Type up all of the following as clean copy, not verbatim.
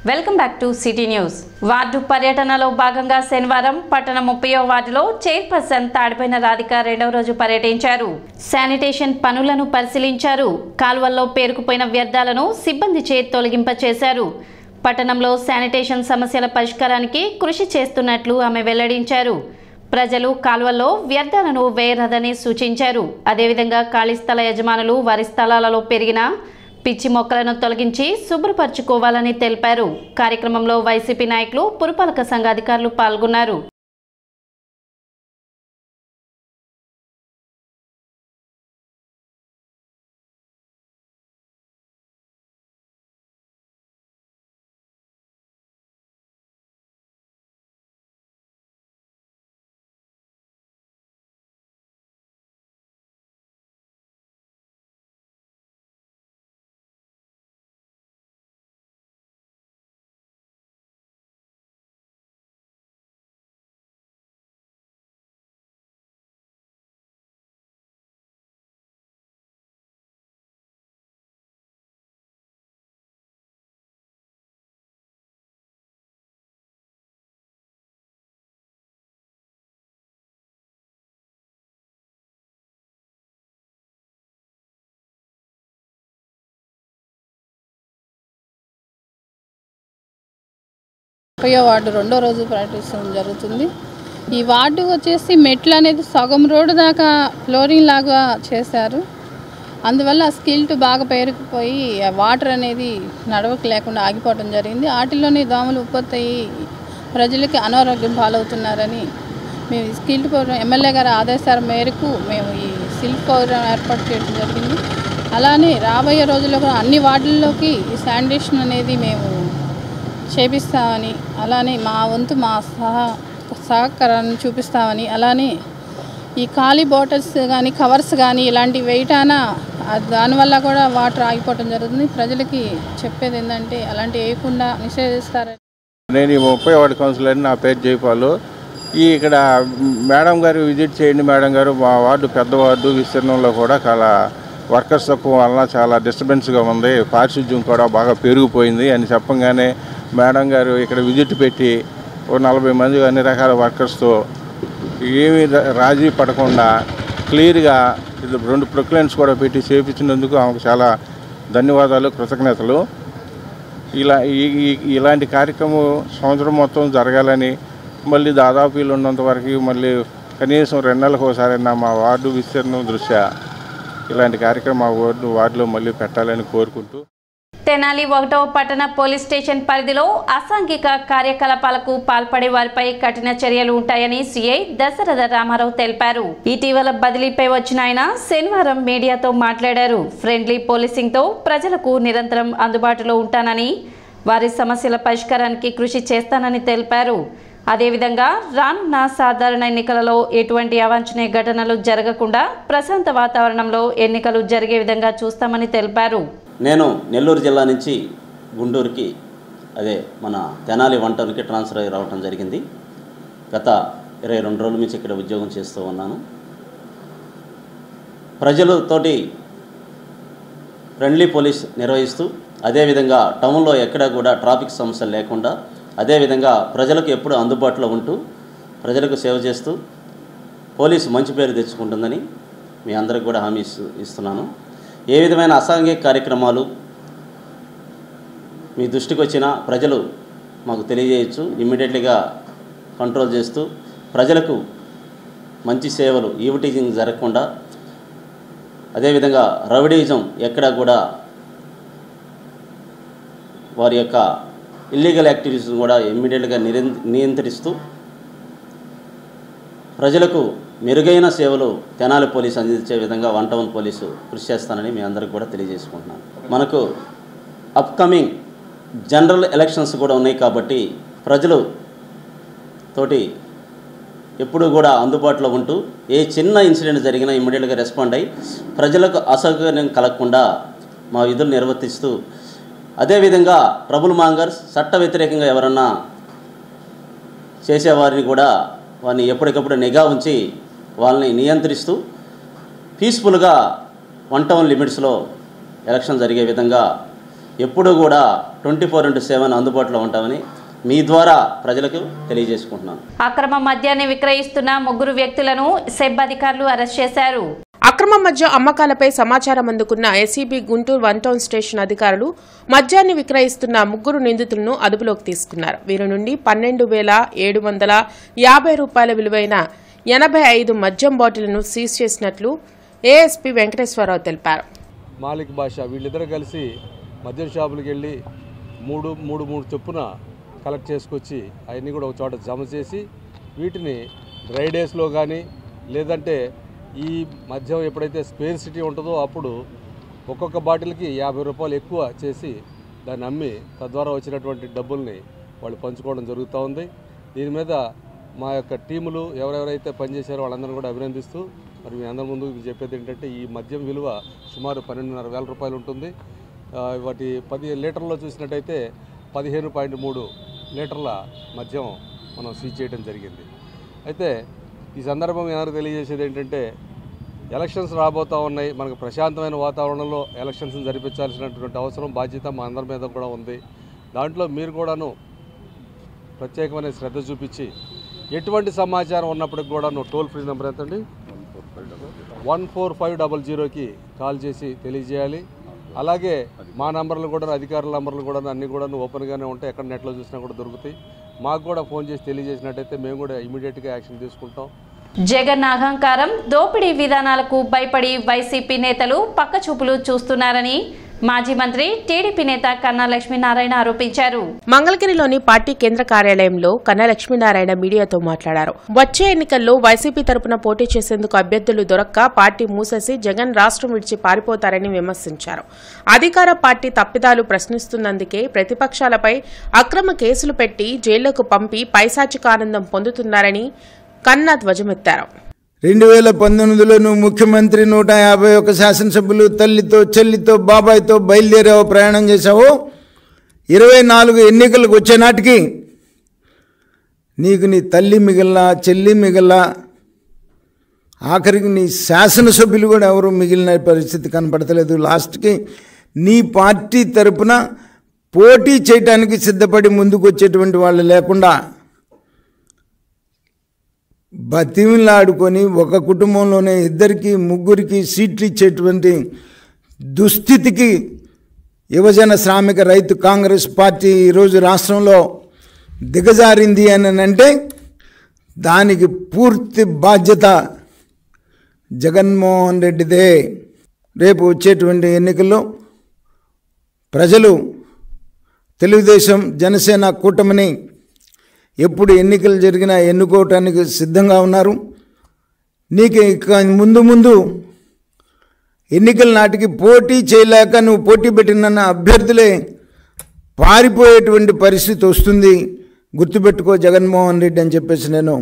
Welcome back to city news. Ward పర్యటనలో భాగంగా శనివారం పట్టణ 30వ వార్డులో చైర్పర్సన్ తాడిపోయిన రాధిక రెండవ రోజు పర్యటించారు. శానిటేషన్ పనులను పరిశీలించారు. కాలువల్లో పేరుకుపోయిన వ్యర్థాలను సిబ్బందిచే తొలగింపచేశారు. పట్టణంలో శానిటేషన్ సమస్యల పరిష్కారానికి కృషి చేస్తున్నట్లు ఆమె వెల్లడించారు. ప్రజలు కాలువల్లో వ్యర్థాలను వేయరాదని సూచించారు. అదేవిధంగా ఖాళీ స్థల యజమానులు వారి స్థలాలలో పెరిగిన పిచ్చి మొక్కలను తొలగించి శుభ్రపరచుకోవాలని తెలిపారు. కార్యక్రమంలో వైసీపీ నాయకులు, పురపాలక సంఘ అధికారులు పాల్గొన్నారు. వార్డు రెండో రోజు పర్యటించడం జరుగుతుంది. ఈ వార్డు వచ్చేసి మెట్లు అనేది సగం రోడ్డు దాకా ఫ్లోరింగ్ లాగా చేశారు. అందువల్ల స్కిల్ట్ బాగా పేరుకుపోయి వాటర్ అనేది నడవక లేకుండా ఆగిపోవడం జరిగింది. వాటిల్లోనే దోమలు ఉత్పత్తి అయ్యి ప్రజలకి అనారోగ్యం పాలవుతున్నారని మేము స్కిల్ట్ ప్రోగ్రాం ఎమ్మెల్యే గారి ఆదేశాల మేరకు మేము ఈ సిల్క్ ప్రోగ్రాం ఏర్పాటు చేయడం జరిగింది. అలానే రాబోయే రోజుల్లో కూడా అన్ని వార్డుల్లోకి ఈ శానిటేషన్ అనేది మేము చేపిస్తామని, అలానే మా వంతు మా సహకారాన్ని చూపిస్తామని, అలానే ఈ ఖాళీ బాటిల్స్ కానీ కవర్స్ కానీ ఇలాంటివి వేయటాన దానివల్ల కూడా వాటర్ ఆగిపోవడం జరుగుతుంది. ప్రజలకి చెప్పేది ఏంటంటే అలాంటివి వేయకుండా నిషేధిస్తారని. నేను ఈ 30వ వార్డు కౌన్సిలర్ని. నా పేరు జైపాలు. ఇక్కడ మేడం గారు విజిట్ చేయండి. మేడం గారు మా వార్డు పెద్ద వార్డు విస్తీర్ణంలో కూడా చాలా వర్కర్స్ తక్కువ వలన చాలా డిస్టర్బెన్స్గా ఉంది, పారిశుద్ధ్యం కూడా బాగా పెరిగిపోయింది అని చెప్పగానే మేడం గారు ఇక్కడ విజిట్ పెట్టి ఓ 40 మంది అన్ని రకాల వర్కర్స్తో ఏమీ రాజీ పడకుండా క్లియర్గా 2 ప్రొక్లైన్స్ కూడా పెట్టి చేయించినందుకు ఆమెకు చాలా ధన్యవాదాలు, కృతజ్ఞతలు. ఇలాంటి కార్యక్రమం సంవత్సరం మొత్తం జరగాలని, మళ్ళీ దాదాపు వీళ్ళు ఉన్నంత వరకు మళ్ళీ కనీసం 2 నెలలకు ఒకసారైనా మా వార్డు విస్తీర్ణం దృష్ట్యా ఇలాంటి కార్యక్రమం మా వార్డులో మళ్ళీ పెట్టాలని కోరుకుంటూ. తెనాలి 1వ పట్టణ పోలీస్ స్టేషన్ పరిధిలో అసాంఘిక కార్యకలాపాలకు పాల్పడే వారిపై కఠిన చర్యలు ఉంటాయని సిఐ దశరథ రామారావు తెలిపారు. ఇటీవల బదిలీపై వచ్చిన ఆయన శనివారం మీడియాతో మాట్లాడారు. ఫ్రెండ్లీ పోలీసింగ్తో ప్రజలకు నిరంతరం అందుబాటులో ఉంటానని, వారి సమస్యల పరిష్కారానికి కృషి చేస్తానని తెలిపారు. అదేవిధంగా రానున్న సాధారణ ఎన్నికలలో ఎటువంటి అవాంఛనీయ ఘటనలు జరగకుండా ప్రశాంత వాతావరణంలో ఎన్నికలు జరిగే విధంగా చూస్తామని తెలిపారు. నేను నెల్లూరు జిల్లా నుంచి గుంటూరుకి, అదే మన తెనాలి 1 టౌన్కి ట్రాన్స్ఫర్ అయ్యి రావడం జరిగింది. గత 22 రోజుల నుంచి ఇక్కడ ఉద్యోగం చేస్తూ ఉన్నాను. ప్రజలతోటి ఫ్రెండ్లీ పోలీస్ నిర్వహిస్తూ, అదేవిధంగా టౌన్లో ఎక్కడా కూడా ట్రాఫిక్ సమస్యలు లేకుండా, అదేవిధంగా ప్రజలకు ఎప్పుడు అందుబాటులో ఉంటూ ప్రజలకు సేవ చేస్తూ పోలీసు మంచి పేరు తెచ్చుకుంటుందని మీ అందరికి కూడా హామీ ఇస్తున్నాను. ఏ విధమైన అసాంఘిక కార్యక్రమాలు మీ దృష్టికి వచ్చినా ప్రజలు మాకు తెలియజేయచ్చు. ఇమ్మీడియట్లీగా కంట్రోల్ చేస్తూ ప్రజలకు మంచి సేవలు, ఈవిటీజింగ్ జరగకుండా, అదేవిధంగా రౌడీయిజం ఎక్కడా కూడా వారి యొక్క ఇల్లీగల్ యాక్టివిటీస్ని కూడా ఇమ్మీడియట్గా నియంత్రిస్తూ ప్రజలకు మెరుగైన సేవలు తెనాలి పోలీసు అందించే విధంగా 1 టౌన్ పోలీసు కృషి చేస్తానని మీ అందరికి కూడా తెలియజేసుకుంటున్నాను. మనకు అప్కమింగ్ జనరల్ ఎలక్షన్స్ కూడా ఉన్నాయి కాబట్టి ప్రజలు తోటి ఎప్పుడూ కూడా అందుబాటులో ఉంటూ ఏ చిన్న ఇన్సిడెంట్ జరిగినా ఇమ్మీడియట్గా రెస్పాండ్ అయ్యి ప్రజలకు అసౌకర్యం కలగకుండా మా విధులు నిర్వర్తిస్తూ, అదేవిధంగా ట్రబుల్ మాంగర్స్, చట్ట వ్యతిరేకంగా ఎవరన్నా చేసేవారిని కూడా వారిని ఎప్పటికప్పుడు నిఘా ఉంచి వాళ్ళని నియంత్రిస్తూ పీస్ఫుల్గా 1 టౌన్ లిమిట్స్లో ఎలక్షన్ జరిగే విధంగా ఎప్పుడూ కూడా 24/7 అందుబాటులో ఉంటామని మీ ద్వారా ప్రజలకు తెలియజేసుకుంటున్నాను. అక్రమ మద్యాన్ని విక్రయిస్తున్న 3 వ్యక్తులను సెబ్ అధికారులు అరెస్ట్ చేశారు. అక్రమ మద్యం అమ్మకాలపై సమాచారం అందుకున్న ఎస్ఈబీ గుంటూరు 1 టౌన్ స్టేషన్ అధికారులు మద్యాన్ని విక్రయిస్తున్న 3 నిందితులను అదుపులోకి తీసుకున్నారు. వీరి నుండి 12,750 రూపాయల విలువైన 85 మద్యం బాటిళ్లను సీజ్ చేసినట్లు ఏఎస్పీ వెంకటేశ్వరరావు తెలిపారు. మాలిక్ బాషా వీళ్ళిద్దరూ కలిసి మద్యం షాపులకు వెళ్ళి మూడు చొప్పున కలెక్ట్ చేసుకొచ్చి అవన్నీ కూడా ఒక చోట జమ చేసి వీటిని డ్రై డేస్లో కానీ లేదంటే ఈ మద్యం ఎప్పుడైతే స్పేర్ సిటీ ఉంటుందో అప్పుడు ఒక్కొక్క బాటిల్కి 50 రూపాయలు ఎక్కువ చేసి దాన్ని అమ్మి తద్వారా వచ్చినటువంటి డబ్బుల్ని వాళ్ళు పంచుకోవడం జరుగుతూ ఉంది. దీని మీద మా యొక్క టీములు ఎవరెవరైతే పనిచేశారో వాళ్ళందరూ కూడా అభినందిస్తూ మరి మీ అందరి ముందు చెప్పేది ఏంటంటే ఈ మద్యం విలువ సుమారు 12,500 రూపాయలు ఉంటుంది. వాటి 10 లీటర్లో చూసినట్టయితే 15.3 లీటర్ల మద్యం మనం సీజ్ చేయడం జరిగింది. అయితే ఈ సందర్భంగా ఎవరికి తెలియజేసేది ఏంటంటే ఎలక్షన్స్ రాబోతూ ఉన్నాయి. మనకు ప్రశాంతమైన వాతావరణంలో ఎలక్షన్స్ జరిపించాల్సినటువంటి అవసరం బాధ్యత మా అందరి మీద కూడా ఉంది. దాంట్లో మీరు కూడాను ప్రత్యేకమైన శ్రద్ధ చూపించి ఎటువంటి సమాచారం ఉన్నప్పటికి కూడాను టోల్ ఫ్రీ నెంబర్ ఎంతండి 14500కి కాల్ చేసి తెలియజేయాలి. అలాగే మా నంబర్లు కూడా అధికారుల నంబర్లు కూడా అన్నీ కూడా ఓపెన్గానే ఉంటాయి. ఎక్కడ నెట్లో చూసినా కూడా దొరుకుతాయి. మాకు కూడా ఫోన్ చేసి తెలియజేసినట్టయితే మేము కూడా ఇమీడియట్గా యాక్షన్ తీసుకుంటాం. జగన్ అహంకారం దోపిడీ విధానాలకు భయపడి వైసీపీ నేతలు పక్కచూపులు చూస్తున్నారని మాజీ మంత్రి టీడీపీ నేత కన్నా లక్ష్మీనారాయణ ఆరోపించారు. మంగళగిరిలోని పార్టీ కేంద్ర కార్యాలయంలో కన్నా లక్ష్మీనారాయణ మీడియాతో మాట్లాడారు. వచ్చే ఎన్నికల్లో వైసీపీ తరపున పోటీ చేసేందుకు అభ్యర్థులు దొరక్క పార్టీ మూసేసి జగన్ రాష్ట్రం విడిచి పారిపోతారని విమర్శించారు. అధికార పార్టీ తప్పిదాలు ప్రశ్నిస్తున్నందుకే ప్రతిపక్షాలపై అక్రమ కేసులు పెట్టి జైళ్లకు పంపి పైశాచిక ఆనందం పొందుతున్నారని కన్నా ధ్వజమెత్తారు. 2019లో నువ్వు ముఖ్యమంత్రి 151 శాసనసభ్యులు తల్లితో చెల్లితో బాబాయ్తో బయలుదేరావు, ప్రయాణం చేశావు. 24 ఎన్నికలకు వచ్చే నాటికి నీకు నీ తల్లి మిగిలిన చెల్లి మిగిలిన ఆఖరికి నీ శాసనసభ్యులు కూడా ఎవరు మిగిలిన పరిస్థితి కనపడతలేదు. లాస్ట్కి నీ పార్టీ తరపున పోటీ చేయడానికి సిద్ధపడి ముందుకు వచ్చేటువంటి వాళ్ళు లేకుండా బతిమిలాడుకొని ఒక కుటుంబంలోనే 2-3 సీట్లు ఇచ్చేటువంటి దుస్థితికి యువజన శ్రామిక రైతు కాంగ్రెస్ పార్టీ ఈరోజు రాష్ట్రంలో దిగజారింది అని అంటే దానికి పూర్తి బాధ్యత జగన్మోహన్ రెడ్డిదే. రేపు వచ్చేటువంటి ఎన్నికల్లో ప్రజలు తెలుగుదేశం జనసేన కూటమిని ఎప్పుడు ఎన్నికలు జరిగినా ఎన్నుకోవటానికి సిద్ధంగా ఉన్నారు. నీకు ముందు ఎన్నికల నాటికి పోటీ చేయలేక నువ్వు పోటీ పెట్టిన అభ్యర్థులే పారిపోయేటువంటి పరిస్థితి వస్తుంది. గుర్తుపెట్టుకో జగన్మోహన్ రెడ్డి అని చెప్పేసి నేను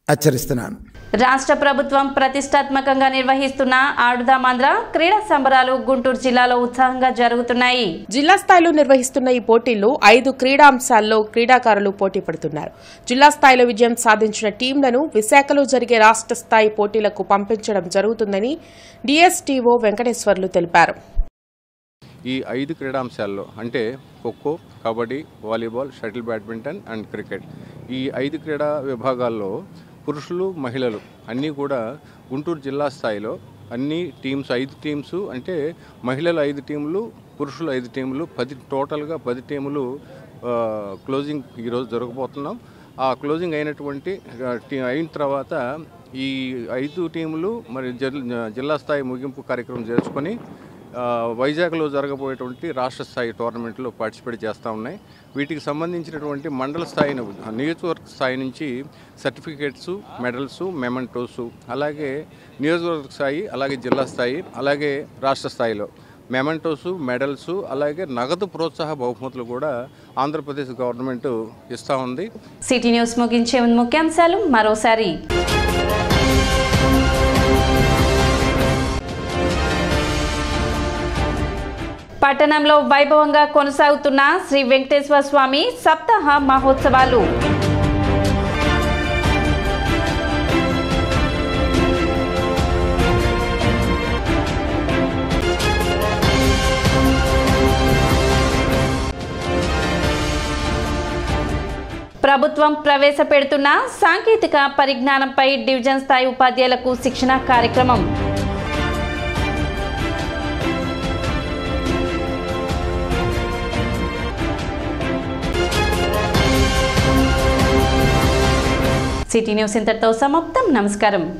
హెచ్చరిస్తున్నాను. రాష్ట్ర ప్రభుత్వం ప్రతిష్టాత్మకంగా నిర్వహిస్తున్న ఆడుదామాంధ్ర క్రీడా సంబరాలు గుంటూరు జిల్లాలో ఉత్సాహంగా జరుగుతున్నాయి. జిల్లా స్థాయిలో నిర్వహిస్తున్న ఈ పోటీల్లో 5 క్రీడాంశాల్లో క్రీడాకారులు పోటీ పడుతున్నారు. జిల్లా స్థాయిలో విజయం సాధించిన టీంలను విశాఖలో జరిగే రాష్ట్ర స్థాయి పోటీలకు పంపించడం జరుగుతుందని డిఎస్టీఓ వెంకటేశ్వర్లు తెలిపారు. ఈ 5 క్రీడాంశాల్లో అంటే kho kho, kabaddi, volleyball, shuttle badminton and cricket ఈ 5 క్రీడా విభాగాల్లో పురుషులు మహిళలు అన్నీ కూడా గుంటూరు జిల్లా స్థాయిలో అన్ని టీమ్స్ 5 టీమ్స్ అంటే మహిళలు 5 టీములు, పురుషులు 5 టీములు, టోటల్గా 10 టీములు క్లోజింగ్ ఈరోజు జరగబోతున్నాం. ఆ క్లోజింగ్ అయిన తర్వాత ఈ 5 టీములు మరి జిల్లా స్థాయి ముగింపు కార్యక్రమం చేసుకొని వైజాగ్లో జరగబోయేటువంటి రాష్ట్ర స్థాయి టోర్నమెంట్లో పార్టిసిపేట్ చేస్తూ ఉన్నాయి. వీటికి సంబంధించినటువంటి మండల స్థాయి నియోజకవర్గ స్థాయి నుంచి సర్టిఫికేట్స్, మెడల్స్, మెమెంటోస్, అలాగే నియోజకవర్గ స్థాయి, అలాగే జిల్లా స్థాయి, అలాగే రాష్ట్ర స్థాయిలో మెమెంటోస్, మెడల్స్, అలాగే నగదు ప్రోత్సాహ బహుమతులు కూడా ఆంధ్రప్రదేశ్ గవర్నమెంట్ ఇస్తూ ఉంది. సిటీ న్యూస్ ముగించే ముఖ్యాంశాలు మరోసారి. పట్టణంలో వైభవంగా కొనసాగుతున్న శ్రీ వెంకటేశ్వర స్వామి సప్తాహ మహోత్సవాలు. ప్రభుత్వం ప్రవేశపెడుతున్న సాంకేతిక పరిజ్ఞానంపై డివిజన్ స్థాయి ఉపాధ్యాయులకు శిక్షణ కార్యక్రమం. సిటీ న్యూస్ ఇంతటితో సమాప్తం. నమస్కారం.